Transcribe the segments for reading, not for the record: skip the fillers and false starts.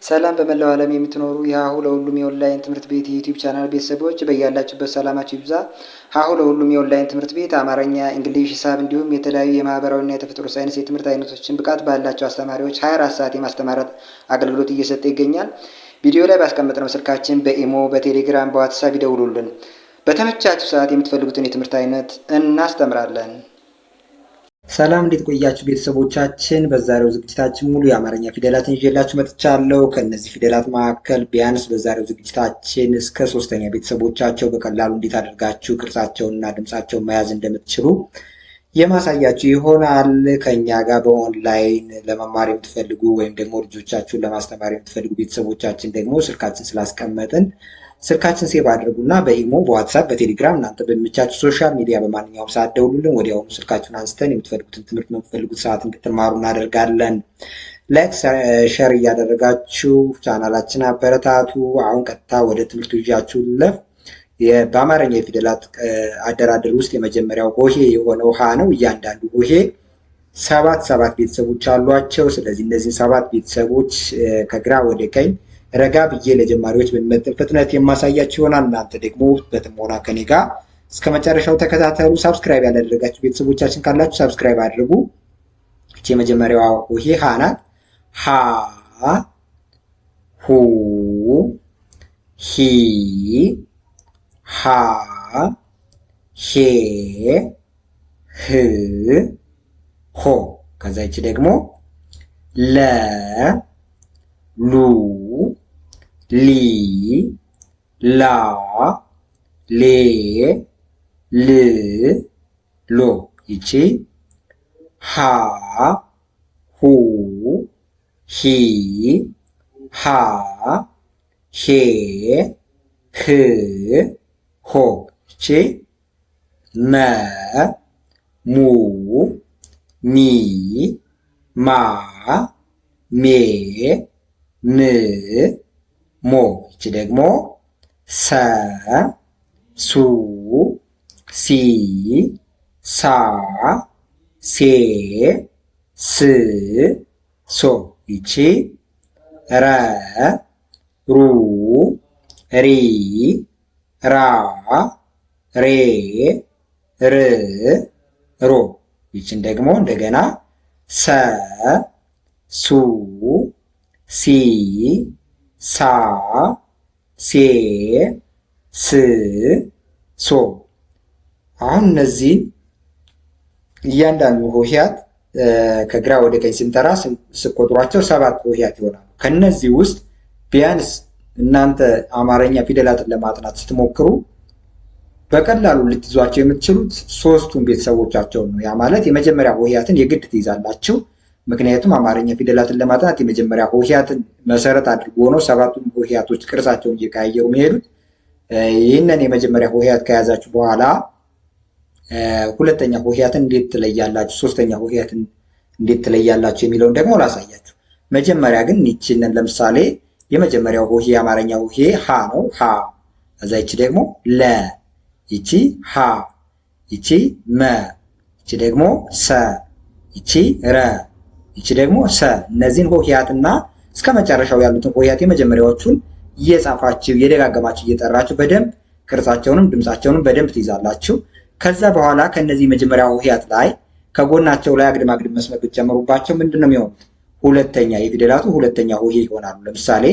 ሰላም በመላው ዓለም የምትኖሩ የሀሁ ለሁሉም የኦንላይን ትምህርት ቤት የዩቲዩብ ቻናል ቤተሰቦች በያላችሁበት ሰላማችሁ ይብዛ። ሀሁ ለሁሉም የኦንላይን ትምህርት ቤት አማርኛ፣ እንግሊዝ፣ ሂሳብ እንዲሁም የተለያዩ የማህበራዊና የተፈጥሮ ሳይንስ የትምህርት አይነቶችን ብቃት ባላቸው አስተማሪዎች 24 ሰዓት የማስተማር አገልግሎት እየሰጠ ይገኛል። ቪዲዮ ላይ ባስቀመጥነው ስልካችን በኢሞ፣ በቴሌግራም፣ በዋትሳፕ ይደውሉልን። በተመቻችሁ ሰዓት የምትፈልጉትን የትምህርት አይነት እናስተምራለን። ሰላም እንዴት ቆያችሁ ቤተሰቦቻችን? በዛሬው ዝግጅታችን ሙሉ የአማርኛ ፊደላትን ይዤላችሁ መጥቻለሁ። ከእነዚህ ፊደላት መካከል ቢያንስ በዛሬው ዝግጅታችን እስከ 3ኛ ቤተሰቦቻቸው በቀላሉ እንዴት አድርጋችሁ ቅርጻቸውንና ድምጻቸውን መያዝ እንደምትችሉ የማሳያችሁ ይሆናል። ከኛ ጋር በኦንላይን ለመማር የምትፈልጉ ወይም ደግሞ ልጆቻችሁን ለማስተማር የምትፈልጉ ቤተሰቦቻችን ደግሞ ስልካችን ስላስቀመጥን ስልካችን ሴቭ አድርጉና በኢሞ፣ በዋትሳፕ፣ በቴሌግራም እናንተ በሚመቻችሁ ሶሻል ሚዲያ በማንኛውም ሰዓት ደውሉልን። ወዲያውኑ ስልካችሁን አንስተን የምትፈልጉትን ትምህርት በምትፈልጉት ሰዓት እንድትማሩ እናደርጋለን። ላይክ ሸር እያደረጋችሁ ቻናላችን አበረታቱ። አሁን ቀጥታ ወደ ትምህርቱ ይዣችሁ ልለፍ። በአማርኛ የፊደላት አደራደር ውስጥ የመጀመሪያው ሆሄ የሆነው ሀ ነው። እያንዳንዱ ሆሄ ሰባት ቤተሰቦች አሏቸው። ስለዚህ እነዚህን 7 ቤተሰቦች ከግራ ወደ ቀኝ ረጋ ብዬ ለጀማሪዎች በሚመጥን ፍጥነት የማሳያችሁ ይሆናል። እናንተ ደግሞ በጥሞና ከኔ ጋር እስከ መጨረሻው ተከታተሉ። ሳብስክራይብ ያላደረጋችሁ ቤተሰቦቻችን ካላችሁ ሳብስክራይብ አድርጉ። እቺ የመጀመሪያዋ ሆሄ ሀ ናት። ሀ፣ ሁ፣ ሂ፣ ሃ፣ ሄ፣ ህ፣ ሆ። ከዛ ይቺ ደግሞ ለ፣ ሉ፣ ሊ፣ ላ፣ ሌ፣ ል፣ ሎ። ይቺ ሀ፣ ሁ፣ ሂ፣ ሃ፣ ሄ፣ ህ፣ ሆ። ይቺ መ፣ ሙ፣ ሚ፣ ማ፣ ሜ፣ ም፣ ሞ። ይቺ ደግሞ ሰ፣ ሱ፣ ሲ፣ ሳ፣ ሴ፣ ስ፣ ሶ። ይቺ ረ፣ ሩ፣ ሪ፣ ራ፣ ሬ፣ ር፣ ሮ። ይችን ደግሞ እንደገና ሰ፣ ሱ፣ ሲ፣ ሳ፣ ሴ፣ ስ፣ ሶ። አሁን እነዚህ እያንዳንዱ ሆሄያት ከግራ ወደ ቀኝ ስንጠራ ስቆጥሯቸው 7 ሆሄያት ይሆናሉ። ከነዚህ ውስጥ ቢያንስ እናንተ አማርኛ ፊደላትን ለማጥናት ስትሞክሩ በቀላሉ ልትይዟቸው የምትችሉት 3ቱን ቤተሰቦቻቸውን ነው። ያ ማለት የመጀመሪያ ሆሄያትን የግድ ትይዛላችሁ። ምክንያቱም አማርኛ ፊደላትን ለማጥናት የመጀመሪያ ሆሄያትን መሰረት አድርጎ ነው 7ቱም ሆሄያቶች ቅርጻቸውን እየቀያየሩ የሚሄዱት። ይህንን የመጀመሪያ ሆሄያት ከያዛችሁ በኋላ ሁለተኛ ሆሄያትን እንዴት ትለያላችሁ፣ ሶስተኛ ሆሄያትን እንዴት ትለያላችሁ የሚለውን ደግሞ ላሳያችሁ። መጀመሪያ ግን ይቺንን ለምሳሌ የመጀመሪያው ሆሄ የአማርኛ ሆሄ ሀ ነው። ሀ። ከዛ ይቺ ደግሞ ለ፣ ይቺ ሀ፣ ይቺ መ፣ ይቺ ደግሞ ሰ፣ ይቺ ረ፣ ይቺ ደግሞ ሰ። እነዚህን ሆሄያትና እስከ መጨረሻው ያሉትን ሆሄያት የመጀመሪያዎቹን እየጻፋችሁ እየደጋገማችሁ እየጠራችሁ በደንብ ቅርጻቸውንም ድምጻቸውንም በደንብ ትይዛላችሁ። ከዛ በኋላ ከነዚህ መጀመሪያ ሆሄያት ላይ ከጎናቸው ላይ አግድም መስመር ብትጨምሩባቸው ምንድነው የሚሆኑት? ሁለተኛ የፊደላቱ ሁለተኛ ሆሄ ይሆናሉ። ለምሳሌ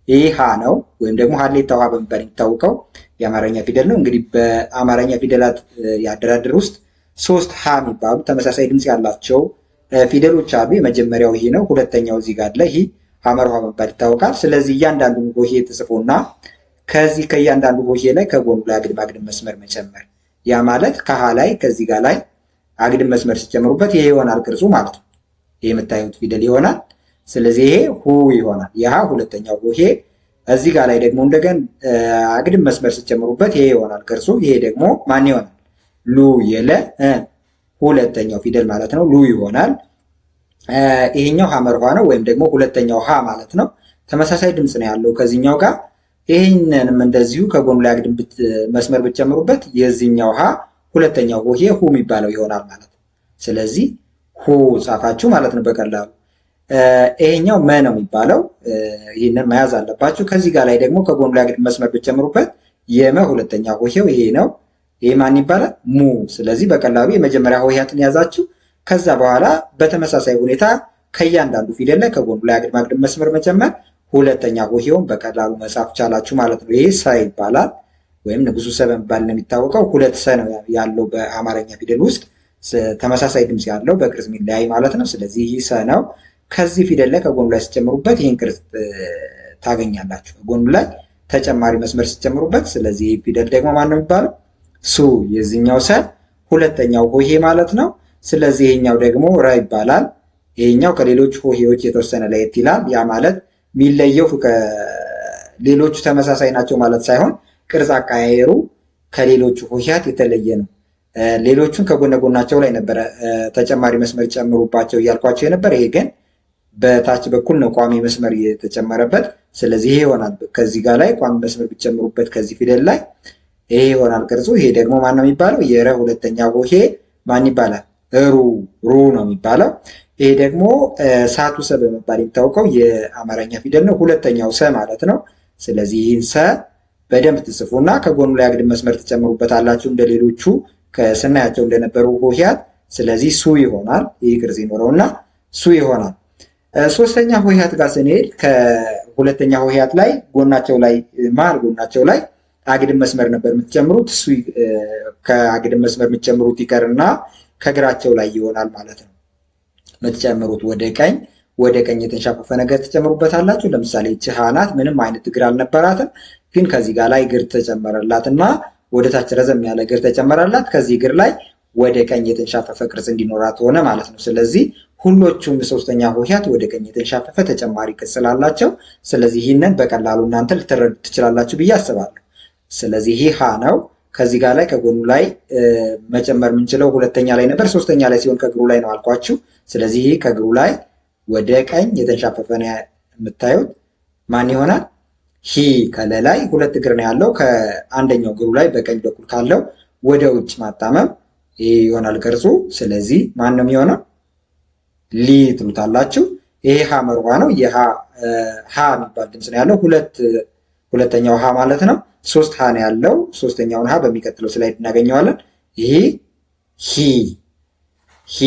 ይህ ሀ ነው፣ ወይም ደግሞ ሀሌታ ውሃ በመባል የሚታወቀው የአማርኛ ፊደል ነው። እንግዲህ በአማርኛ ፊደላት ያደራደር ውስጥ 3 ሀ የሚባሉ ተመሳሳይ ድምጽ ያላቸው ፊደሎች አሉ። የመጀመሪያው ይሄ ነው። ሁለተኛው እዚህ ጋር አለ። ይህ ሐመር ውሃ በመባል ይታወቃል። ስለዚህ እያንዳንዱ ሆሄ ተጽፎና ከዚህ ከእያንዳንዱ ሆሄ ላይ ከጎኑ ላይ አግድም መስመር መጨመር። ያ ማለት ከሀ ላይ ከዚህ ጋር ላይ አግድም መስመር ሲጨምሩበት ይሄ ይሆናል ቅርጹ ማለት ነው። ይሄ የምታዩት ፊደል ይሆናል። ስለዚህ ይሄ ሁ ይሆናል። የሀ ሁለተኛው ሆሄ። እዚህ ጋር ላይ ደግሞ እንደገና አግድም መስመር ሲጨምሩበት ይሄ ይሆናል ቅርጹ። ይሄ ደግሞ ማን ይሆናል? ሉ። የለ ሁለተኛው ፊደል ማለት ነው። ሉ ይሆናል። ይሄኛው ሐመር ውሃ ነው፣ ወይም ደግሞ ሁለተኛው ሀ ማለት ነው። ተመሳሳይ ድምፅ ነው ያለው ከዚህኛው ጋር። ይህንንም እንደዚሁ ከጎኑ ላይ አግድም መስመር ብትጨምሩበት የዚህኛው ሀ ሁለተኛው ሆሄ ሁ የሚባለው ይሆናል ማለት ነው። ስለዚህ ሁ ጻፋችሁ ማለት ነው በቀላሉ። ይሄኛው መ ነው የሚባለው። ይህንን መያዝ አለባችሁ። ከዚህ ጋር ላይ ደግሞ ከጎኑ ላይ አግድም መስመር ብትጨምሩበት የመ ሁለተኛ ሆሄው ይሄ ነው። ይሄ ማን ይባላል? ሙ። ስለዚህ በቀላሉ የመጀመሪያ ሆሄያትን ያዛችሁ። ከዛ በኋላ በተመሳሳይ ሁኔታ ከእያንዳንዱ ፊደል ላይ ከጎኑ ላይ አግድም መስመር መጨመር ሁለተኛ ሆሄውን በቀላሉ መጻፍ ቻላችሁ ማለት ነው። ይሄ ሰ ይባላል፣ ወይም ንጉሱ ሰ በመባል ነው የሚታወቀው። ሁለት ሰ ነው ያለው በአማርኛ ፊደል ውስጥ ተመሳሳይ ድምፅ ያለው በቅርጽ የሚለያይ ማለት ነው። ስለዚህ ይህ ሰ ነው። ከዚህ ፊደል ላይ ከጎኑ ላይ ሲጨምሩበት ይህን ቅርጽ ታገኛላችሁ። ከጎኑ ላይ ተጨማሪ መስመር ሲጨምሩበት። ስለዚህ ይህ ፊደል ደግሞ ማን ነው የሚባለው? ሱ። የዚህኛው ሰ ሁለተኛው ሆሄ ማለት ነው። ስለዚህ ይሄኛው ደግሞ ረ ይባላል። ይሄኛው ከሌሎች ሆሄዎች የተወሰነ ለየት ይላል። ያ ማለት የሚለየው ከሌሎቹ ተመሳሳይ ናቸው ማለት ሳይሆን ቅርጽ አቀያየሩ ከሌሎቹ ሆሄያት የተለየ ነው። ሌሎቹን ከጎነ ጎናቸው ላይ ነበረ ተጨማሪ መስመር ጨምሩባቸው እያልኳቸው የነበር። ይሄ ግን በታች በኩል ነው ቋሚ መስመር የተጨመረበት። ስለዚህ ይሄ ይሆናል። ከዚህ ጋር ላይ ቋሚ መስመር ቢጨምሩበት ከዚህ ፊደል ላይ ይሄ ይሆናል ቅርጹ። ይሄ ደግሞ ማን ነው የሚባለው? የረ ሁለተኛ ሆሄ ማን ይባላል? ሩ ነው የሚባለው። ይሄ ደግሞ ሳቱ ሰ በመባል የሚታወቀው የአማርኛ ፊደል ነው። ሁለተኛው ሰ ማለት ነው። ስለዚህ ይህን ሰ በደንብ ትጽፉና ከጎኑ ላይ አግድም መስመር ትጨምሩበታላችሁ እንደ ሌሎቹ ስናያቸው እንደነበሩ ሆሄያት። ስለዚህ ሱ ይሆናል። ይህ ቅርጽ ይኖረውና ሱ ይሆናል። ሶስተኛ ሆሄያት ጋር ስንሄድ ከሁለተኛ ሆሄያት ላይ ጎናቸው ላይ መሀል ጎናቸው ላይ አግድም መስመር ነበር የምትጨምሩት። እሱ ከአግድም መስመር የምትጨምሩት ይቀርና ከእግራቸው ላይ ይሆናል ማለት ነው የምትጨምሩት። ወደ ቀኝ የተንሻፈፈ ነገር ትጨምሩበታላችሁ። ለምሳሌ ይህች ሀ ናት። ምንም አይነት እግር አልነበራትም፣ ግን ከዚህ ጋር ላይ እግር ተጨመረላት እና ወደ ታች ረዘም ያለ እግር ተጨመረላት። ከዚህ እግር ላይ ወደ ቀኝ የተንሻፈፈ ቅርጽ እንዲኖራት ሆነ ማለት ነው። ስለዚህ ሁሎቹም ሶስተኛ ሆሄያት ወደ ቀኝ የተንሻፈፈ ተጨማሪ ቅርጽ ስላላቸው፣ ስለዚህ ይህንን በቀላሉ እናንተ ልትረዱ ትችላላችሁ ብዬ አስባለሁ። ስለዚህ ይህ ሀ ነው። ከዚህ ጋር ላይ ከጎኑ ላይ መጨመር የምንችለው ሁለተኛ ላይ ነበር፣ ሶስተኛ ላይ ሲሆን ከእግሩ ላይ ነው አልኳችሁ። ስለዚህ ይህ ከእግሩ ላይ ወደ ቀኝ የተንሻፈፈ ነው የምታዩት። ማን ይሆናል? ሂ። ከለላይ ሁለት እግር ነው ያለው። ከአንደኛው እግሩ ላይ በቀኝ በኩል ካለው ወደ ውጭ ማጣመም ይህ ይሆናል ቅርጹ። ስለዚህ ማን ነው የሚሆነው? ሊ ትሉታላችሁ። ይሄ ሀ መርዋ ነው። ሀ የሚባል ድምፅ ነው ያለው። ሁለተኛው ሀ ማለት ነው። ሶስት ሀ ነው ያለው። ሶስተኛውን ሀ በሚቀጥለው ስላይድ እናገኘዋለን። ይሄ ሂ።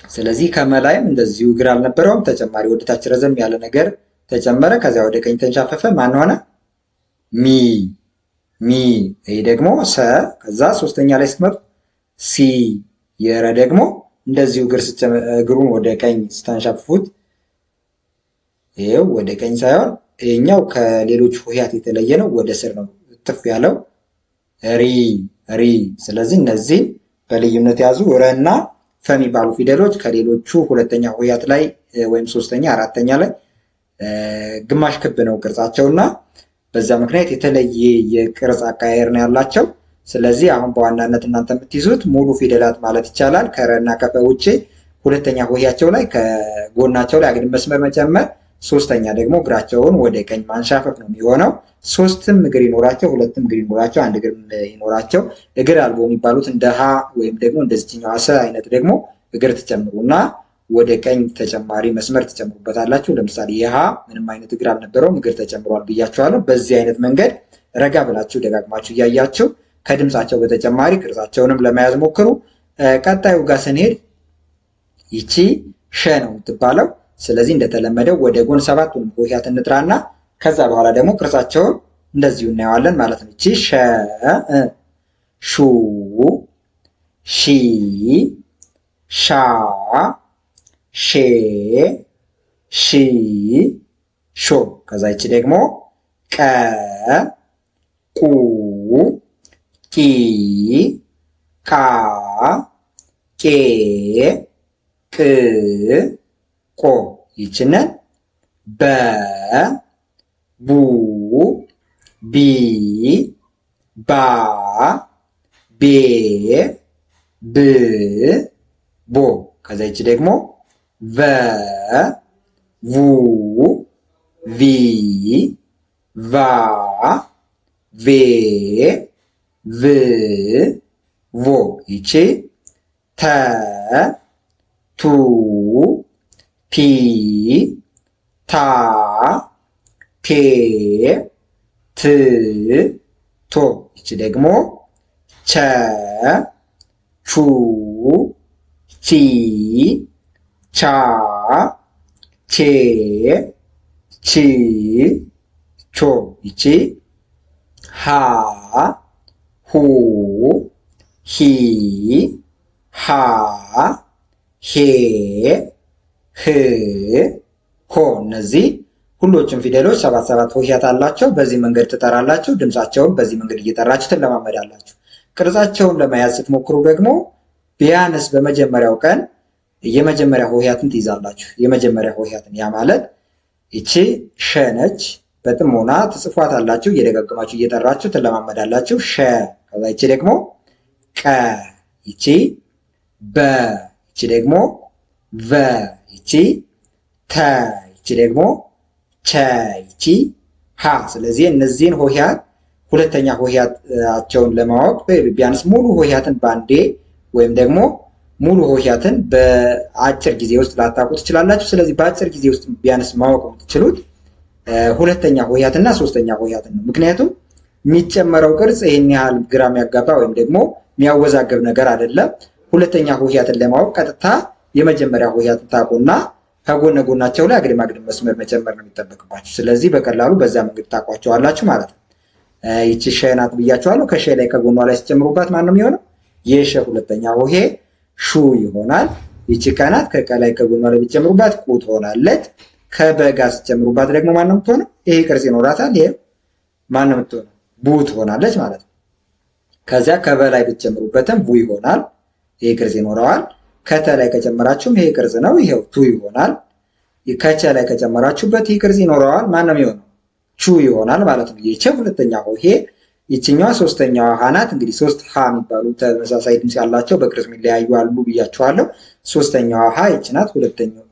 ስለዚህ ከመላይም እንደዚሁ እግር አልነበረውም። ተጨማሪ ወደታች ረዘም ያለ ነገር ተጨመረ። ከዚያ ወደ ቀኝ ተንሻፈፈ። ማን ሆነ? ሚ። ይሄ ደግሞ ሰ። ከዛ ሶስተኛ ላይ ስትመጡ ሲ። የረ ደግሞ እንደዚሁ እግሩን ወደ ቀኝ ስታንሻፍፉት ይሄው ወደ ቀኝ ሳይሆን ይሄኛው ከሌሎች ሆሄያት የተለየ ነው። ወደ ስር ነው ትፍ ያለው ሪ። ስለዚህ እነዚህ በልዩነት ያዙ። ረና ፈ የሚባሉ ፊደሎች ከሌሎቹ ሁለተኛ ሆሄያት ላይ ወይም ሶስተኛ፣ አራተኛ ላይ ግማሽ ክብ ነው ቅርጻቸውና በዛ ምክንያት የተለየ የቅርጽ አቀያየር ነው ያላቸው። ስለዚህ አሁን በዋናነት እናንተ የምትይዙት ሙሉ ፊደላት ማለት ይቻላል ከረ እና ከፈ ውጭ ሁለተኛ ሆሄያቸው ላይ ከጎናቸው ላይ አግድም መስመር መጨመር፣ ሶስተኛ ደግሞ እግራቸውን ወደ ቀኝ ማንሻፈፍ ነው የሚሆነው። ሶስትም እግር ይኖራቸው፣ ሁለትም እግር ይኖራቸው፣ አንድ እግር ይኖራቸው እግር አልቦ የሚባሉት እንደ ሀ ወይም ደግሞ እንደዚህኛው ሰ አይነት ደግሞ እግር ትጨምሩና ወደ ቀኝ ተጨማሪ መስመር ትጨምሩበታላችሁ። ለምሳሌ የሀ ምንም አይነት እግር አልነበረውም፣ እግር ተጨምሯል ብያችኋለሁ። በዚህ አይነት መንገድ ረጋ ብላችሁ ደጋግማችሁ እያያችሁ ከድምፃቸው በተጨማሪ ቅርጻቸውንም ለመያዝ ሞክሩ። ቀጣዩ ጋር ስንሄድ ይቺ ሸ ነው የምትባለው። ስለዚህ እንደተለመደው ወደ ጎን ሰባቱንም ሆሄያት እንጥራና ከዛ በኋላ ደግሞ ቅርጻቸውን እንደዚሁ እናየዋለን ማለት ነው። ይቺ ሸ፣ ሹ፣ ሺ፣ ሻ፣ ሼ፣ ሺ፣ ሾ። ከዛ ይቺ ደግሞ ቀ፣ ቁ፣ ቂ፣ ቃ፣ ቄ፣ ቅ፣ ቆ። ይችንን በ፣ ቡ፣ ቢ፣ ባ፣ ቤ፣ ብ፣ ቦ። ከዛ ይች ደግሞ ቨ፣ ቡ፣ ቪ፣ ቫ፣ ቬ፣ ቭ፣ ቮ። ይቺ ተ፣ ቱ፣ ፒ ታ ቴ ት ቶ። ይቺ ደግሞ ቸ ቹ ቺ ቻ ቼ ቺ ቾ። ይቺ ሃ ሁ ሂ ሃ ሄ ህ ሆ። እነዚህ ሁሎችም ፊደሎች 7 ሆሄያት አላቸው። በዚህ መንገድ ትጠራላችሁ። ድምፃቸውን በዚህ መንገድ እየጠራችሁ ትለማመዳላችሁ። ቅርጻቸውን ለመያዝ ስትሞክሩ ደግሞ ቢያንስ በመጀመሪያው ቀን የመጀመሪያ ሆሄያትን ትይዛላችሁ። የመጀመሪያ ሆሄያትን ያ ማለት ይቺ ሸ ነች። በጥሞና ትጽፏታላችሁ። እየደጋገማችሁ እየጠራችሁ ትለማመዳላችሁ። ሸ። ከዛ ይቺ ደግሞ ቀ፣ ይቺ በ፣ ይቺ ደግሞ ቨ፣ ይቺ ተ፣ ይቺ ደግሞ ቸ፣ ይቺ ሀ። ስለዚህ እነዚህን ሆሄያት ሁለተኛ ሆሄያታቸውን ለማወቅ ቢያንስ ሙሉ ሆሄያትን ባንዴ ወይም ደግሞ ሙሉ ሆሄያትን በአጭር ጊዜ ውስጥ ላታውቁ ትችላላችሁ። ስለዚህ በአጭር ጊዜ ውስጥ ቢያንስ ማወቅ የምትችሉት ሁለተኛ ሆሄያት እና ሶስተኛ ሆሄያትን ነው። ምክንያቱም የሚጨመረው ቅርጽ ይህን ያህል ግራ የሚያጋባ ወይም ደግሞ የሚያወዛግብ ነገር አይደለም። ሁለተኛ ሆሄያትን ለማወቅ ቀጥታ የመጀመሪያ ሆሄያትን ታውቁና ከጎነ ጎናቸው ላይ አግድም አግድም መስመር መጨመር ነው የሚጠበቅባችሁ። ስለዚህ በቀላሉ በዛ መንገድ ታውቋቸዋላችሁ ማለት ነው። ይቺ ሸ ናት ብያቸዋለሁ። ከሸ ላይ ከጎኗ ላይ ሲጨምሩባት ማን ነው የሚሆነው? የሸ ሁለተኛ ሆሄ ሹ ይሆናል። ይቺ ቀ ናት። ከቀላይ ከጎኗ ላይ ቢጨምሩባት ቁ ትሆናለች። ከበጋ ሲጨምሩባት ደግሞ ማን ነው የምትሆነው? ይሄ ቅርጽ ይኖራታል። ይሄ ማን ነው የምትሆነው? ቡ ትሆናለች ማለት ነው። ከዚያ ከበላይ ብትጨምሩበትም ቡ ይሆናል። ይሄ ቅርጽ ይኖረዋል። ከተ ላይ ከጨመራችሁም ይሄ ቅርጽ ነው። ይሄው ቱ ይሆናል። ከቸ ላይ ከጨመራችሁበት ይህ ቅርጽ ይኖረዋል። ማን ነው የሚሆነው? ቹ ይሆናል ማለት ነው። የቸ ሁለተኛ ሆሄ። ይችኛዋ ሶስተኛዋ ሀ ናት። እንግዲህ ሶስት ሀ የሚባሉ ተመሳሳይ ድምፅ ያላቸው በቅርጽ የሚለያዩ አሉ ብያቸዋለሁ። ሶስተኛዋ ሀ ይች ናት።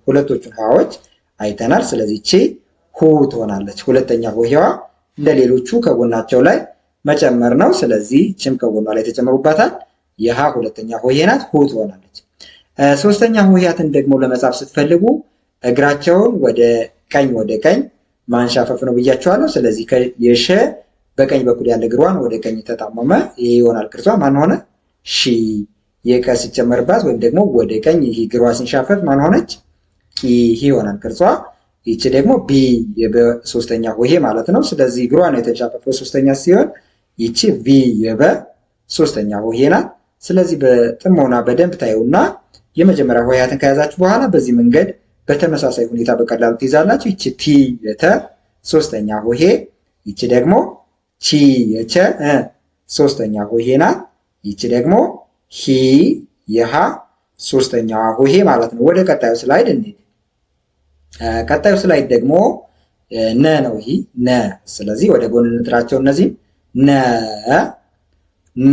ሁለቶቹን ሀዎች አይተናል። ስለዚህ ይቺ ሁ ትሆናለች። ሁለተኛ ሆሄዋ እንደሌሎቹ ከጎናቸው ላይ መጨመር ነው። ስለዚህ ይችም ከጎኗ ላይ ተጨምሩባታል። የሀ ሁለተኛ ሆሄ ናት። ሁ ትሆናለች። ሶስተኛ ሆሄያትን ደግሞ ለመጻፍ ስትፈልጉ እግራቸውን ወደ ቀኝ ማንሻፈፍ ነው ብያቸዋለሁ። ስለዚህ የሸ በቀኝ በኩል ያለ እግሯን ወደ ቀኝ ተጣመመ። ይሄ ይሆናል ቅርጿ። ማን ሆነ? ሺ። የቀ ሲጨመርባት ወይም ደግሞ ወደ ቀኝ ይሄ እግሯ ሲንሻፈፍ ማን ሆነች? ቂ። ይሄ ይሆናል ቅርጿ። ይቺ ደግሞ ቢ የበ3ኛ ሆሄ ማለት ነው። ስለዚህ እግሯ ነው የተንሻፈፈው 3ኛ ሲሆን ይቺ ቪ የበ3ኛ ሆሄ ናት። ስለዚህ በጥሞና በደንብ ታዩና የመጀመሪያ ሆሄያትን ከያዛችሁ በኋላ በዚህ መንገድ በተመሳሳይ ሁኔታ በቀላሉ ትይዛላችሁ። ይቺ ቲ የተ 3ኛ ሆሄ፣ ይቺ ደግሞ ቺ የቸ 3ኛ ሆሄ ናት። ይቺ ደግሞ ሂ የሃ 3ኛዋ ሆሄ ማለት ነው። ወደ ቀጣዩ ስላይድ እንሂድ። ቀጣዩ ስላይድ ደግሞ ነ ነው። ይህ ነ። ስለዚህ ወደ ጎን እንጥራቸው። እነዚህ ነ፣ ኑ፣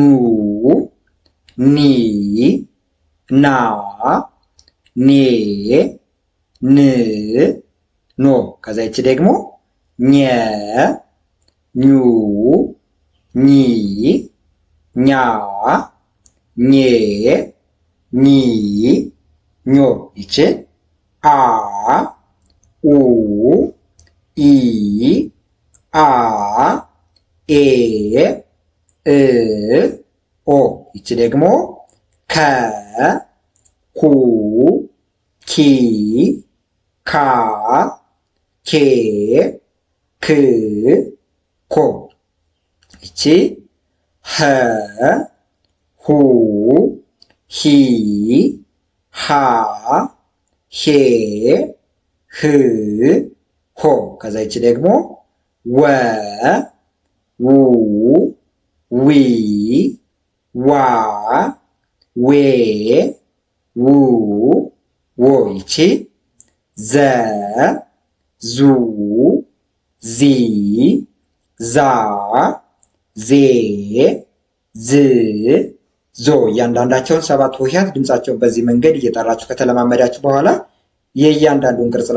ኒ፣ ና፣ ኔ፣ ን፣ ኖ። ከዛ ይቺ ደግሞ ኘ፣ ኙ፣ ኚ፣ ኛ፣ ኜ፣ ኚ፣ ኞ። ይቺ አ፣ ኡ፣ ኢ፣ አ፣ ኤ፣ እ፣ ኦ። ይቺ ደግሞ ከ፣ ኩ፣ ኪ፣ ካ፣ ኬ፣ ክ፣ ኮ። ይቺ ሀ፣ ሁ፣ ሂ፣ ሃ፣ ሄ፣ ህ፣ ሆ። ከዛ ይቺ ደግሞ ወ፣ ው፣ ዊ፣ ዋ፣ ዌ፣ ው፣ ዎ። ይቺ ዘ፣ ዙ፣ ዚ፣ ዛ፣ ዜ፣ ዝ፣ ዞ። እያንዳንዳቸውን 7 ሆሄያት ድምፃቸውን በዚህ መንገድ እየጠራችሁ ከተለማመዳችሁ በኋላ የእያንዳንዱን ቅርጽ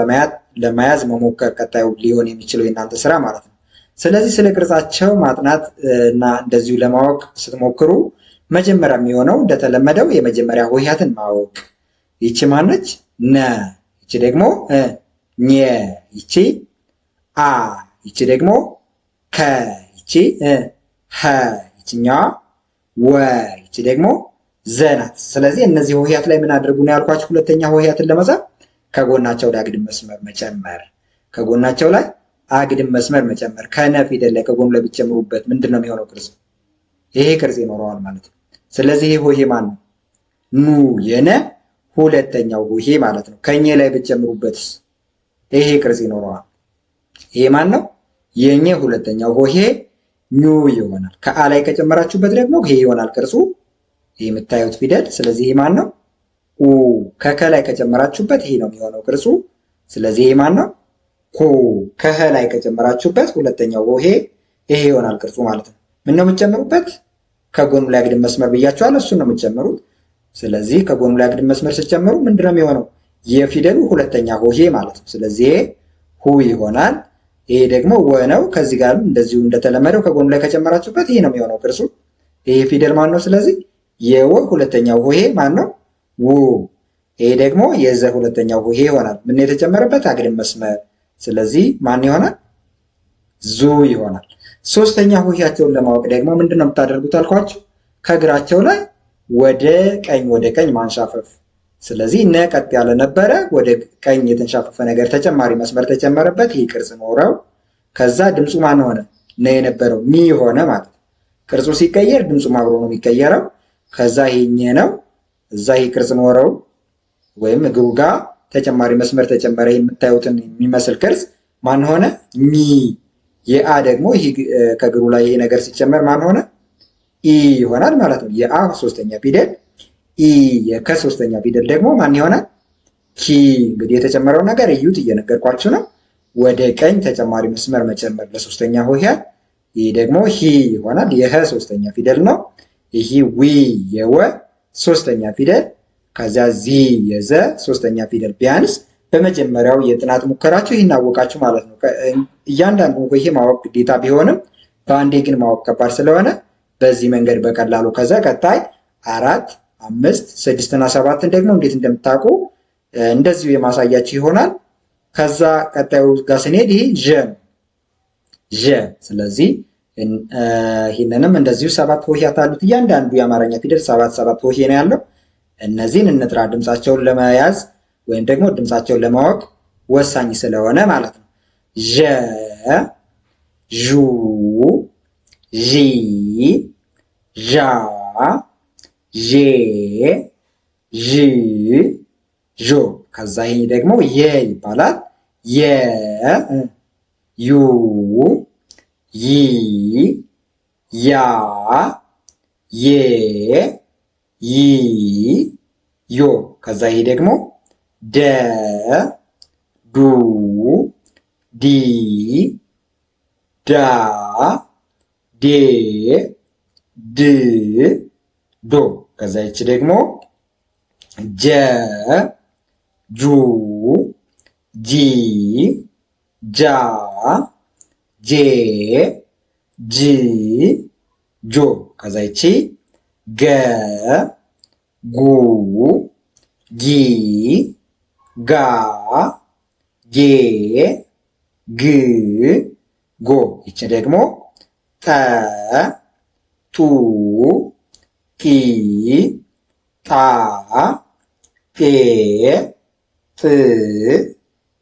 ለመያዝ መሞከር ቀጣዩ ሊሆን የሚችለው የእናንተ ስራ ማለት ነው። ስለዚህ ስለ ቅርጻቸው ማጥናት እና እንደዚሁ ለማወቅ ስትሞክሩ መጀመሪያ የሚሆነው እንደተለመደው የመጀመሪያ ሆሄያትን ማወቅ። ይቺ ማነች? ነ። ይቺ ደግሞ ኘ፣ ይቺ አ፣ ይቺ ደግሞ ከ፣ ይቺ ሀ፣ ይችኛዋ ወ፣ ይቺ ደግሞ ዘ ናት። ስለዚህ እነዚህ ሆሄያት ላይ ምን አድርጉ ነው ያልኳችሁ? ሁለተኛ ሆሄያትን ለመጻፍ ከጎናቸው ላይ አግድም መስመር መጨመር፣ ከጎናቸው ላይ አግድም መስመር መጨመር። ከነ ፊደል ላይ ከጎኑ ላይ ብትጨምሩበት ምንድን ነው የሚሆነው? ቅርጽ ይሄ ቅርጽ ይኖረዋል ማለት ነው። ስለዚህ ይሄ ሆሄ ማን ነው? ኑ፣ የነ ሁለተኛው ሆሄ ማለት ነው። ከኘ ላይ ብትጨምሩበትስ ይሄ ቅርጽ ይኖረዋል። ይሄ ማን ነው? የኘ ሁለተኛው ሆሄ ኙ ይሆናል። ከአ ላይ ከጨመራችሁበት ደግሞ ይሄ ይሆናል ቅርጹ፣ ይሄ የምታዩት ፊደል። ስለዚህ ይሄ ማን ነው? ኡ። ከከላይ ከጨመራችሁበት ይሄ ነው የሚሆነው ቅርጹ። ስለዚህ ይሄ ማን ነው? ኩ። ከኸ ላይ ከጨመራችሁበት ሁለተኛው ሆሄ ይሄ ይሆናል ቅርጹ ማለት ነው። ምን ነው የምትጨምሩበት? ከጎኑ ላይ አግድም መስመር ብያችኋለሁ፣ እሱን ነው የምትጨምሩት። ስለዚህ ከጎኑ ላይ አግድም መስመር ስትጨምሩ ምንድን ነው የሚሆነው? የፊደሉ ሁለተኛ ሆሄ ማለት ነው። ስለዚህ ሁ ይሆናል። ይሄ ደግሞ ወ ነው። ከዚህ ጋር እንደዚሁ እንደተለመደው ከጎኑ ላይ ከጨመራችሁበት ይሄ ነው የሚሆነው ቅርጹ። ይሄ ፊደል ማን ነው? ስለዚህ የወ ሁለተኛው ሆሄ ማን ነው? ው። ይሄ ደግሞ የዘ ሁለተኛው ሆሄ ይሆናል። ምን የተጨመረበት? አግድም መስመር። ስለዚህ ማን ይሆናል? ዙ ይሆናል። ሶስተኛ ሆሄያቸውን ለማወቅ ደግሞ ምንድን ነው የምታደርጉት አልኳችሁ? ከእግራቸው ላይ ወደ ቀኝ ማንሻፈፍ። ስለዚህ ነ ቀጥ ያለ ነበረ፣ ወደ ቀኝ የተንሻፈፈ ነገር ተጨማሪ መስመር ተጨመረበት፣ ይህ ቅርጽ ኖረው። ከዛ ድምፁ ማን ሆነ? ነ የነበረው ሚ ሆነ ማለት ነው። ቅርጹ ሲቀየር ድምፁም አብሮ ነው የሚቀየረው። ከዛ ይሄ ነው፣ እዛ ይህ ቅርጽ ኖረው፣ ወይም እግሩ ጋር ተጨማሪ መስመር ተጨመረ። የምታዩትን የሚመስል ቅርጽ ማን ሆነ? ሚ። የአ ደግሞ ይህ ከእግሩ ላይ ይሄ ነገር ሲጨመር ማን ሆነ? ኢ ይሆናል ማለት ነው። የአ ሶስተኛ ፊደል ኢ። የከ ሶስተኛ ፊደል ደግሞ ማን ይሆናል? ኪ። እንግዲህ የተጨመረው ነገር እዩት፣ እየነገርኳችሁ ነው። ወደ ቀኝ ተጨማሪ መስመር መጨመር ለሶስተኛ ሆሄያት። ይህ ደግሞ ሂ ይሆናል። የኸ ሶስተኛ ፊደል ነው። ይህ ዊ የወ ሶስተኛ ፊደል፣ ከዚያ ዚ የዘ ሶስተኛ ፊደል። ቢያንስ በመጀመሪያው የጥናት ሙከራችሁ ይህን አወቃችሁ ማለት ነው። እያንዳንዱ ሆሄ ማወቅ ግዴታ ቢሆንም በአንዴ ግን ማወቅ ከባድ ስለሆነ በዚህ መንገድ በቀላሉ ከዛ ቀጣይ 4፣ 5፣ 6 እና 7ን ደግሞ እንዴት እንደምታውቁ እንደዚሁ የማሳያችሁ ይሆናል። ከዛ ቀጣዩ ጋር ስንሄድ ይሄ ዠ። ስለዚህ ይህንንም እንደዚሁ 7 ሆሄያት አሉት። እያንዳንዱ የአማርኛ ፊደል 7 ሆሄ ነው ያለው። እነዚህን እንጥራ ድምፃቸውን ለመያዝ ወይም ደግሞ ድምፃቸውን ለማወቅ ወሳኝ ስለሆነ ማለት ነው። ዠ፣ ዡ፣ ዢ፣ ዣ፣ ዤ፣ ዥ፣ ዦ። ከዛ ይሄ ደግሞ የ ይባላል። የ፣ ዩ፣ ይ፣ ያ፣ የ፣ ይ፣ ዮ። ከዛ ይሄ ደግሞ ደ፣ ዱ፣ ዲ፣ ዳ፣ ዴ፣ ድ፣ ዶ። ከዛ ይቺ ደግሞ ጀ፣ ጁ፣ ጂ፣ ጃ፣ ጄ፣ ጅ፣ ጆ። ከዛ ይቺ ገ፣ ጉ፣ ጊ፣ ጋ፣ ጌ፣ ግ፣ ጎ። ይቺ ደግሞ ጠ፣ ጡ፣ ጢ፣ ጣ፣ ጤ፣ ጥ፣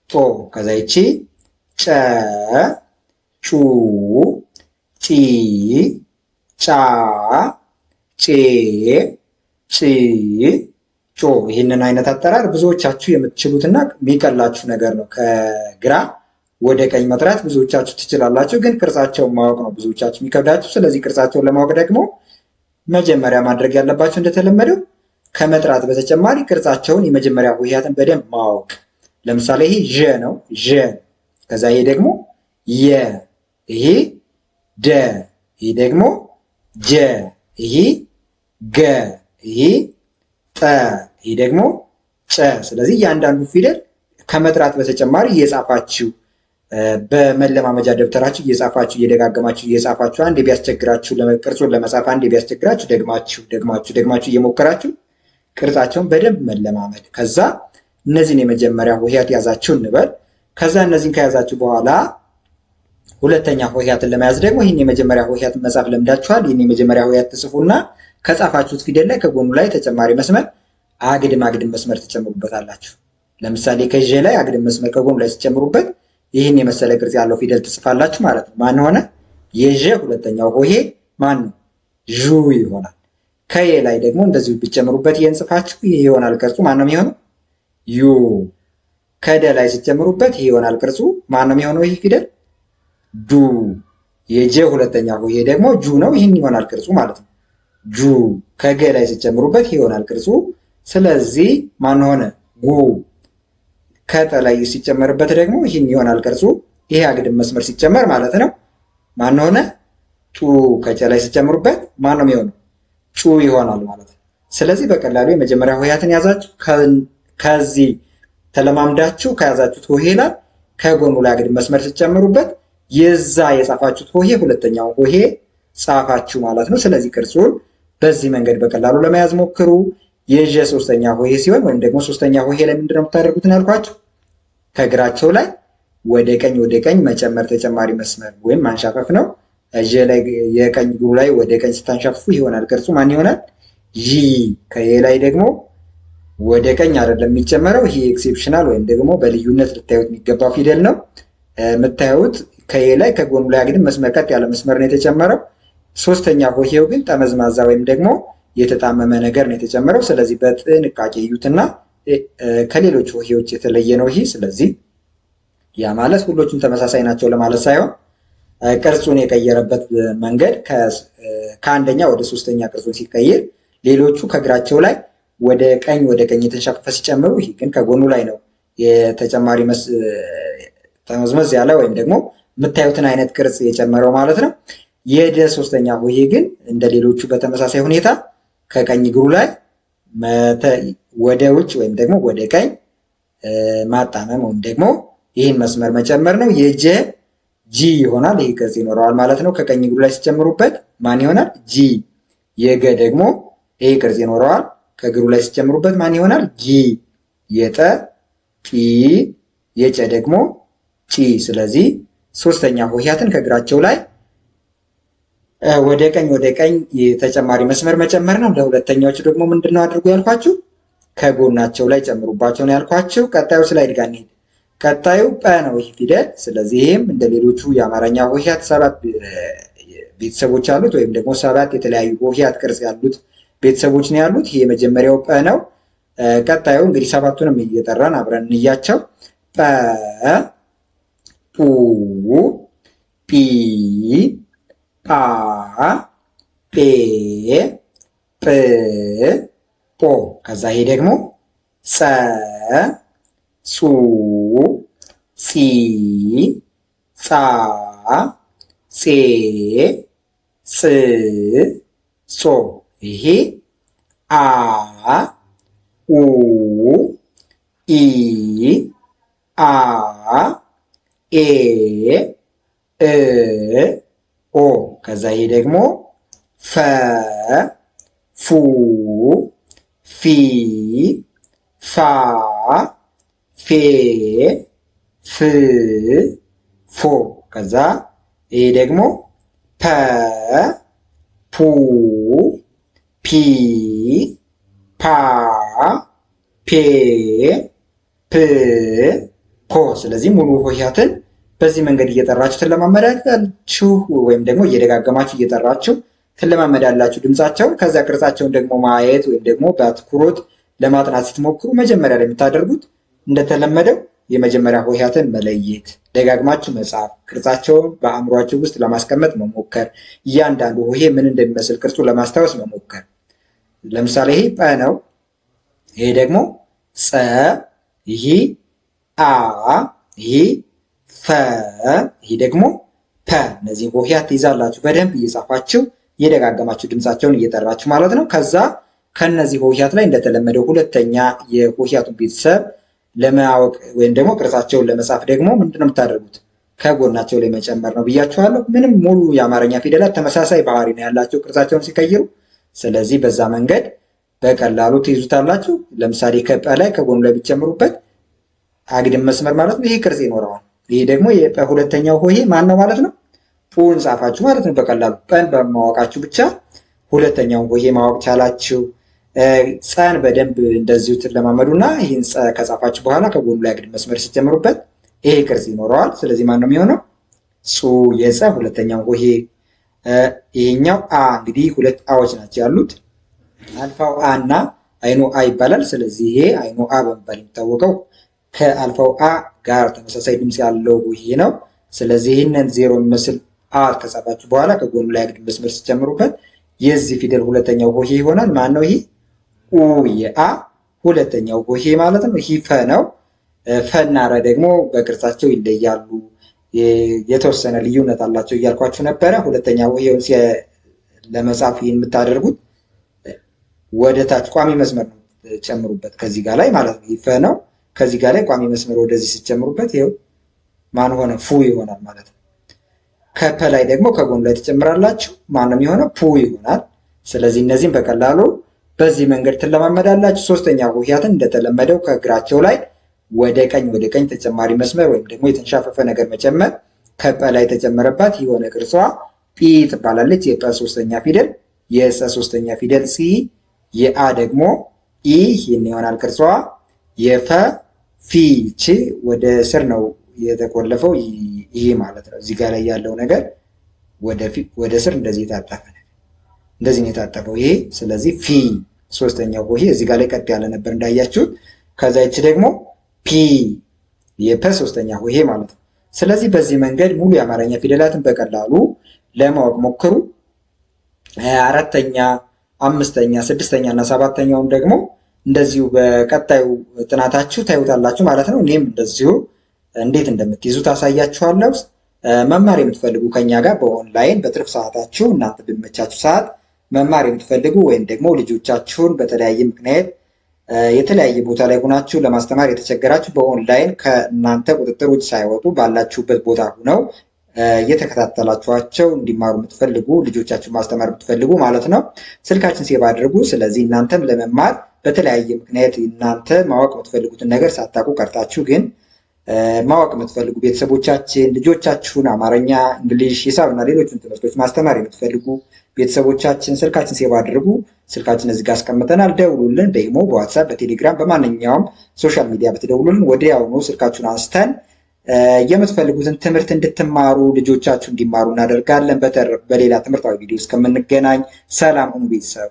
ጦ። ከዛ ይቺ ጨ፣ ጩ፣ ጪ፣ ጫ፣ ጬ፣ ጭ፣ ጮ። ይህንን አይነት አጠራር ብዙዎቻችሁ የምትችሉትና የሚቀላችሁ ነገር ነው። ከግራ ወደ ቀኝ መጥራት ብዙዎቻችሁ ትችላላችሁ፣ ግን ቅርጻቸውን ማወቅ ነው ብዙዎቻችሁ የሚከብዳችሁ። ስለዚህ ቅርጻቸውን ለማወቅ ደግሞ መጀመሪያ ማድረግ ያለባቸው እንደተለመደው ከመጥራት በተጨማሪ ቅርጻቸውን የመጀመሪያ ሆሄያትን በደንብ ማወቅ። ለምሳሌ ይሄ ዠ ነው፣ ዠ። ከዛ ይሄ ደግሞ የ፣ ይሄ ደ፣ ይሄ ደግሞ ጀ፣ ይሄ ገ፣ ይሄ ጠ፣ ይሄ ደግሞ ጨ። ስለዚህ እያንዳንዱ ፊደል ከመጥራት በተጨማሪ እየጻፋችሁ በመለማመጃ ደብተራችሁ እየጻፋችሁ እየደጋገማችሁ እየጻፋችሁ አንዴ ቢያስቸግራችሁ ቅርጹን ለመጻፍ አንዴ ቢያስቸግራችሁ ደግማችሁ እየሞከራችሁ ቅርጻቸውን በደንብ መለማመድ። ከዛ እነዚህን የመጀመሪያ ሆሄያት ያዛችሁ እንበል። ከዛ እነዚህን ከያዛችሁ በኋላ ሁለተኛ ሆሄያትን ለመያዝ ደግሞ ይህን የመጀመሪያ ሆሄያትን መጻፍ ለምዳችኋል። ይህን የመጀመሪያ ሆሄያት ትጽፉና ከጻፋችሁት ፊደል ላይ ከጎኑ ላይ ተጨማሪ መስመር አግድም መስመር ትጨምሩበታላችሁ። ለምሳሌ ከዠ ላይ አግድም መስመር ከጎኑ ላይ ሲጨምሩበት ይህን የመሰለ ቅርጽ ያለው ፊደል ትጽፋላችሁ ማለት ነው። ማን ሆነ? የዠ ሁለተኛው ሆሄ ማን ነው? ዡ ይሆናል። ከየ ላይ ደግሞ እንደዚሁ ብትጨምሩበት ይህን ጽፋችሁ ይህ ይሆናል ቅርጹ። ማን ነው የሚሆነው? ዩ። ከደ ላይ ሲጨምሩበት ይህ ይሆናል ቅርጹ። ማን ነው የሚሆነው? ይህ ፊደል ዱ። የጀ ሁለተኛ ሆሄ ደግሞ ጁ ነው። ይህን ይሆናል ቅርጹ ማለት ነው። ጁ። ከገ ላይ ሲጨምሩበት ይህ ይሆናል ቅርጹ። ስለዚህ ማን ሆነ? ጉ። ከጠ ላይ ሲጨመርበት ደግሞ ይህን ይሆናል ቅርጹ። ይሄ አግድም መስመር ሲጨመር ማለት ነው። ማን ሆነ? ጡ። ከጨ ላይ ሲጨምሩበት ማን ነው የሚሆነው? ጩ ይሆናል ማለት ነው። ስለዚህ በቀላሉ የመጀመሪያ ሆሄያትን ያዛችሁ። ከዚህ ተለማምዳችሁ ከያዛችሁት ሆሄ ላይ ከጎኑ ላይ አግድም መስመር ሲጨምሩበት የዛ የጻፋችሁት ሆሄ ሁለተኛው ሆሄ ጻፋችሁ ማለት ነው። ስለዚህ ቅርጹን በዚህ መንገድ በቀላሉ ለመያዝ ሞክሩ። የዠ ሶስተኛ ሆሄ ሲሆን ወይም ደግሞ ሶስተኛ ሆሄ ላይ ምንድነው የምታደርጉት ያልኳችሁ? ከእግራቸው ላይ ወደ ቀኝ መጨመር ተጨማሪ መስመር ወይም ማንሻፈፍ ነው። ዠ ላይ የቀኝ እግሩ ላይ ወደ ቀኝ ስታንሻፍፉ ይሆናል ቅርጹ። ማን ይሆናል? ዢ። ከየ ላይ ደግሞ ወደ ቀኝ አይደለም የሚጨመረው። ይሄ ኤክሴፕሽናል ወይም ደግሞ በልዩነት ልታዩት የሚገባው ፊደል ነው። የምታዩት ከየ ላይ ከጎኑ ላይ አግድም መስመር ቀጥ ያለ መስመር ነው የተጨመረው። ሶስተኛ ሆሄው ግን ጠመዝማዛ ወይም ደግሞ የተጣመመ ነገር ነው የተጨመረው። ስለዚህ በጥንቃቄ እዩትና ከሌሎች ሆሄዎች የተለየ ነው ይሄ። ስለዚህ ያ ማለት ሁሎቹም ተመሳሳይ ናቸው ለማለት ሳይሆን ቅርጹን የቀየረበት መንገድ ከአንደኛ ወደ ሶስተኛ ቅርጹን ሲቀይር፣ ሌሎቹ ከእግራቸው ላይ ወደ ቀኝ የተንሻፈፈ ሲጨምሩ፣ ይህ ግን ከጎኑ ላይ ነው የተጨማሪ ጠመዝመዝ ያለ ወይም ደግሞ የምታዩትን አይነት ቅርጽ የጨመረው ማለት ነው። የደ ሶስተኛ ሆሄ ግን እንደ ሌሎቹ በተመሳሳይ ሁኔታ ከቀኝ እግሩ ላይ ወደ ውጭ ወይም ደግሞ ወደ ቀኝ ማጣመም ወይም ደግሞ ይህን መስመር መጨመር ነው። የጀ ጂ ይሆናል። ይህ ቅርጽ ይኖረዋል ማለት ነው። ከቀኝ እግሩ ላይ ሲጨምሩበት ማን ይሆናል? ጂ። የገ ደግሞ ይህ ቅርጽ ይኖረዋል። ከእግሩ ላይ ሲጨምሩበት ማን ይሆናል? ጊ። የጠ ጢ፣ የጨ ደግሞ ጪ። ስለዚህ ሶስተኛ ሆሄያትን ከእግራቸው ላይ ወደ ቀኝ የተጨማሪ መስመር መጨመር ነው። ለሁለተኛዎቹ ደግሞ ምንድነው አድርጉ ያልኳችሁ? ከጎናቸው ላይ ጨምሩባቸው ነው ያልኳችሁ። ቀጣዩ ስላይድ ጋር እንሂድ። ቀጣዩ ጰ ነው ይህ ፊደል። ስለዚህ ይህም እንደ ሌሎቹ የአማርኛ ሆሄያት 7 ቤተሰቦች አሉት ወይም ደግሞ 7 የተለያዩ ሆሄያት ቅርጽ ያሉት ቤተሰቦች ነው ያሉት። ይህ የመጀመሪያው ጰ ነው። ቀጣዩ እንግዲህ 7ቱንም እየጠራን አብረን እንያቸው። ጰ፣ ጱ፣ ጲ፣ ጳ፣ ጴ፣ ጵ፣ ጶ። ከዛ ይሄ ደግሞ ጸ፣ ጹ፣ ጺ፣ ጻ፣ ጼ፣ ጽ፣ ጾ። ይሄ አ፣ ኡ፣ ኢ፣ አ፣ ኤ፣ እ፣ ኦ። ከዛ ይሄ ደግሞ ፈ፣ ፉ፣ ፊ፣ ፋ፣ ፌ፣ ፍ፣ ፎ። ከዛ ይሄ ደግሞ ፐ፣ ፑ፣ ፒ፣ ፓ፣ ፔ፣ ፕ፣ ፖ። ስለዚህ ሙሉ ሆሄያትን በዚህ መንገድ እየጠራችሁ ትለማመዳላችሁ ወይም ደግሞ እየደጋገማችሁ እየጠራችሁ ትለማመዳላችሁ ድምፃቸውን። ከዛ ቅርጻቸውን ደግሞ ማየት ወይም ደግሞ በአትኩሮት ለማጥናት ስትሞክሩ መጀመሪያ ላይ የምታደርጉት እንደተለመደው የመጀመሪያ ሆሄያትን መለየት፣ ደጋግማችሁ መጻፍ፣ ቅርጻቸውን በአእምሯችሁ ውስጥ ለማስቀመጥ መሞከር፣ እያንዳንዱ ሆሄ ምን እንደሚመስል ቅርጹ ለማስታወስ መሞከር። ለምሳሌ ይሄ ጰ ነው። ይሄ ደግሞ ጸ፣ ይሄ አ፣ ይሄ ፈ፣ ይሄ ደግሞ ፐ። እነዚህ ሆሄያት ትይዛላችሁ። በደንብ እየጻፋችሁ እየደጋገማችሁ ድምፃቸውን እየጠራችሁ ማለት ነው። ከዛ ከነዚህ ሆሄያት ላይ እንደተለመደው ሁለተኛ የሆሄያቱን ቤተሰብ ለማወቅ ወይም ደግሞ ቅርጻቸውን ለመጻፍ ደግሞ ምንድነው የምታደርጉት? ከጎናቸው ላይ መጨመር ነው ብያችኋለሁ። ምንም ሙሉ የአማርኛ ፊደላት ተመሳሳይ ባህሪ ነው ያላቸው ቅርጻቸውን ሲቀይሩ። ስለዚህ በዛ መንገድ በቀላሉ ትይዙታላችሁ። ለምሳሌ ከጰ ላይ ከጎኑ ላይ ብትጨምሩበት አግድም መስመር ማለት ነው። ይሄ ቅርጽ ይኖረዋል። ይሄ ደግሞ የጰ ሁለተኛው ሆሄ ማን ነው ማለት ነው? ፑን ጻፋችሁ ማለት ነው። በቀላሉ ጰን በማወቃችሁ ብቻ ሁለተኛውን ሆሄ ማወቅ ቻላችሁ። ጸን በደንብ እንደዚሁ ትለማመዱና ይህን ጸ ከጻፋችሁ በኋላ ከጎኑ ላይ አግድም መስመር ሲጨምሩበት ይሄ ቅርጽ ይኖረዋል። ስለዚህ ማን ነው የሚሆነው? ጹ የጸ ሁለተኛው ሆሄ። ይሄኛው አ እንግዲህ ሁለት አዎች ናቸው ያሉት። አልፋው አ እና አይኑ አ ይባላል። ስለዚህ ይሄ አይኑ አ በመባል የሚታወቀው ከአልፋው አ ጋር ተመሳሳይ ድምፅ ያለው ሆሄ ነው። ስለዚህ ይህንን ዜሮ የሚመስል አ ከጻፋችሁ በኋላ ከጎኑ ላይ አግድም መስመር ሲጨምሩበት የዚህ ፊደል ሁለተኛው ሆሄ ይሆናል። ማን ነው ይሄ? ኡ የአ ሁለተኛው ሆሄ ማለት ነው። ይሄ ፈ ነው። ፈና ረ ደግሞ በቅርጻቸው ይለያሉ፣ የተወሰነ ልዩነት አላቸው እያልኳችሁ ነበረ። ሁለተኛ ሆሄውን ለመጻፍ የምታደርጉት ወደ ታች ቋሚ መስመር ነው ጨምሩበት፣ ከዚህ ጋር ላይ ማለት ነው። ይፈ ነው። ከዚህ ጋር ላይ ቋሚ መስመር ወደዚህ ሲጨምሩበት ይኸው ማን ሆነ? ፉ ይሆናል ማለት ነው። ከፐ ላይ ደግሞ ከጎኑ ላይ ትጨምራላችሁ። ማንም የሆነ ፑ ይሆናል። ስለዚህ እነዚህም በቀላሉ በዚህ መንገድ ትለማመዳላችሁ። ሶስተኛ ሆሄያትን እንደተለመደው ከእግራቸው ላይ ወደ ቀኝ ተጨማሪ መስመር ወይም ደግሞ የተንሻፈፈ ነገር መጨመር። ከጰ ላይ የተጨመረባት የሆነ ቅርጿ ጲ ትባላለች። የጰ ሶስተኛ ፊደል፣ የጸ ሶስተኛ ፊደል ጺ፣ የአ ደግሞ ኢ ይህን ይሆናል ቅርጿ። የፈ ፊ ቺ ወደ ስር ነው የተቆለፈው ይሄ ማለት ነው። እዚህ ጋር ላይ ያለው ነገር ወደ ስር እንደዚህ የታጠፈ ነገር እንደዚህ ነው የታጠፈው ይሄ። ስለዚህ ፊ ሶስተኛው ሆሄ እዚህ ጋር ላይ ቀጥ ያለ ነበር እንዳያችሁት። ከዛ ይቺ ደግሞ ፒ የፐ ሶስተኛ ሆሄ ማለት ነው። ስለዚህ በዚህ መንገድ ሙሉ የአማርኛ ፊደላትን በቀላሉ ለማወቅ ሞክሩ። አራተኛ፣ አምስተኛ፣ ስድስተኛ እና ሰባተኛውን ደግሞ እንደዚሁ በቀጣዩ ጥናታችሁ ታዩታላችሁ ማለት ነው። እኔም እንደዚሁ እንዴት እንደምትይዙ ታሳያችኋለሁ። መማር የምትፈልጉ ከኛ ጋር በኦንላይን በትርፍ ሰዓታችሁ እናንተ በሚመቻችሁ ሰዓት መማር የምትፈልጉ ወይም ደግሞ ልጆቻችሁን በተለያየ ምክንያት የተለያየ ቦታ ላይ ሆናችሁ ለማስተማር የተቸገራችሁ በኦንላይን ከእናንተ ቁጥጥር ውጭ ሳይወጡ ባላችሁበት ቦታ ሆነው እየተከታተላችኋቸው እንዲማሩ የምትፈልጉ ልጆቻችሁን ማስተማር የምትፈልጉ ማለት ነው ስልካችን ሴቭ አድርጉ። ስለዚህ እናንተም ለመማር በተለያየ ምክንያት እናንተ ማወቅ የምትፈልጉትን ነገር ሳታውቁ ቀርታችሁ ግን ማወቅ የምትፈልጉ ቤተሰቦቻችን ልጆቻችሁን አማርኛ፣ እንግሊዝ፣ ሂሳብ እና ሌሎችን ትምህርቶች ማስተማር የምትፈልጉ ቤተሰቦቻችን ስልካችን ሴቭ አድርጉ። ስልካችን እዚህ ጋር አስቀምጠናል። ደውሉልን። በኢሞ፣ በዋትሳፕ፣ በቴሌግራም በማንኛውም ሶሻል ሚዲያ ብትደውሉልን ወዲያውኑ ስልካችሁን አንስተን የምትፈልጉትን ትምህርት እንድትማሩ ልጆቻችሁ እንዲማሩ እናደርጋለን። በሌላ ትምህርታዊ ቪዲዮ እስከምንገናኝ ሰላም ሁኑ ቤተሰብ።